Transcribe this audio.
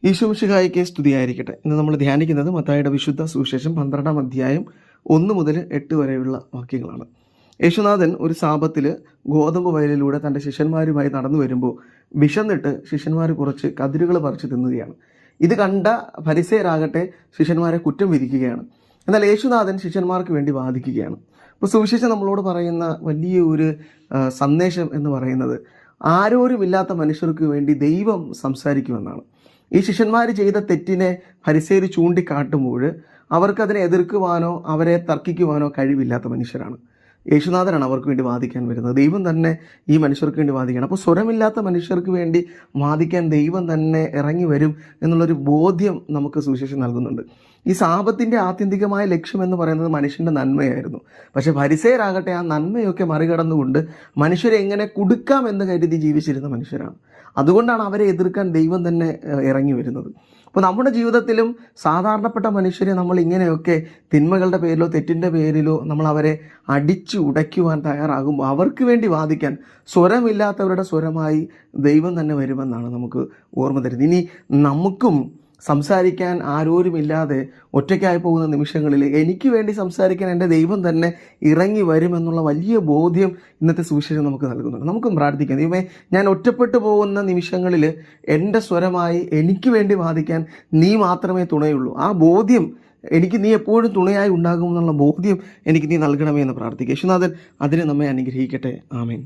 ഈശോമിശിഹായ്ക്ക് സ്തുതിയായിരിക്കട്ടെ. ഇന്ന് നമ്മൾ ധ്യാനിക്കുന്നത് മത്തായിയുടെ വിശുദ്ധ സുവിശേഷം 12-ാം അധ്യായം 1 മുതൽ 8 വരെയുള്ള വാക്യങ്ങളാണ്. യേശുനാഥൻ ഒരു സാപത്തിൽ ഗോതമ്പ് വയലിലൂടെ തൻ്റെ ശിഷ്യന്മാരുമായി നടന്നു വരുമ്പോൾ വിശന്നിട്ട് ശിഷ്യന്മാർ കുറച്ച് കതിരുകൾ പറിച്ച് തിന്നുകയാണ്. ഇത് കണ്ട ഫരിസേയരാകട്ടെ ശിഷ്യന്മാരെ കുറ്റം വിധിക്കുകയാണ്. എന്നാൽ യേശുനാഥൻ ശിഷ്യന്മാർക്ക് വേണ്ടി വാദിക്കുകയാണ്. ഇപ്പോൾ സുവിശേഷം നമ്മളോട് പറയുന്ന വലിയ ഒരു സന്ദേശം എന്ന് പറയുന്നത് ആരോരുമില്ലാത്ത മനുഷ്യർക്ക് വേണ്ടി ദൈവം സംസാരിക്കുമെന്നാണ്. ഈ ശിഷ്യന്മാർ ചെയ്ത തെറ്റിനെ ഫരിസേയർ ചൂണ്ടിക്കാട്ടുമ്പോൾ അവർക്കതിനെ എതിർക്കുവാനോ അവരെ തർക്കിക്കുവാനോ കഴിവില്ലാത്ത മനുഷ്യരാണ്. യേശുനാഥനാണ് അവർക്ക് വേണ്ടി വാദിക്കാൻ വരുന്നത്. ദൈവം തന്നെ ഈ മനുഷ്യർക്ക് വേണ്ടി വാദിക്കണം. അപ്പോൾ സ്വരമില്ലാത്ത മനുഷ്യർക്ക് വേണ്ടി വാദിക്കാൻ ദൈവം തന്നെ ഇറങ്ങി വരും എന്നുള്ളൊരു ബോധ്യം നമുക്ക് സുവിശേഷം നൽകുന്നുണ്ട്. ഈ സാപത്തിൻ്റെ ആത്യന്തികമായ ലക്ഷ്യം എന്ന് പറയുന്നത് മനുഷ്യൻ്റെ നന്മയായിരുന്നു. പക്ഷേ ഫരിസേയരാകട്ടെ ആ നന്മയൊക്കെ മറികടന്നുകൊണ്ട് മനുഷ്യരെ എങ്ങനെ കൊടുക്കാം എന്ന് കരുതി ജീവിച്ചിരുന്ന മനുഷ്യരാണ്. അതുകൊണ്ടാണ് അവരെ എതിർക്കാൻ ദൈവം തന്നെ ഇറങ്ങി വരുന്നത്. അപ്പോൾ നമ്മുടെ ജീവിതത്തിലും സാധാരണപ്പെട്ട മനുഷ്യരെ നമ്മൾ ഇങ്ങനെയൊക്കെ തിന്മകളുടെ പേരിലോ തെറ്റിൻ്റെ പേരിലോ നമ്മൾ അവരെ അടിച്ചു ഉടയ്ക്കുവാൻ തയ്യാറാകുമ്പോൾ അവർക്ക് വേണ്ടി വാദിക്കാൻ സ്വരമില്ലാത്തവരുടെ സ്വരമായി ദൈവം തന്നെ വരുമെന്നാണ് നമുക്ക് ഓർമ്മ തരുന്നത്. ഇനി നമുക്കും സംസാരിക്കാൻ ആരോരുമില്ലാതെ ഒറ്റയ്ക്കായി പോകുന്ന നിമിഷങ്ങളിൽ എനിക്ക് വേണ്ടി സംസാരിക്കാൻ എൻ്റെ ദൈവം തന്നെ ഇറങ്ങി വരുമെന്നുള്ള വലിയ ബോധ്യം ഇന്നത്തെ സുവിശേഷം നമുക്ക് നൽകുന്നുണ്ട്. നമുക്കും പ്രാർത്ഥിക്കാം, ദൈവമേ, ഞാൻ ഒറ്റപ്പെട്ടു പോകുന്ന നിമിഷങ്ങളിൽ എൻ്റെ സ്വരമായി എനിക്ക് വേണ്ടി വാദിക്കാൻ നീ മാത്രമേ തുണയുള്ളൂ. ആ ബോധ്യം എനിക്ക് നീ എപ്പോഴും തുണയായി ഉണ്ടാകുമെന്നുള്ള ബോധ്യം എനിക്ക് നീ നൽകണമേ എന്ന് പ്രാർത്ഥിക്കുക. യേശുനാഥൻ അതിനെ നമ്മെ അനുഗ്രഹിക്കട്ടെ. ആമേൻ.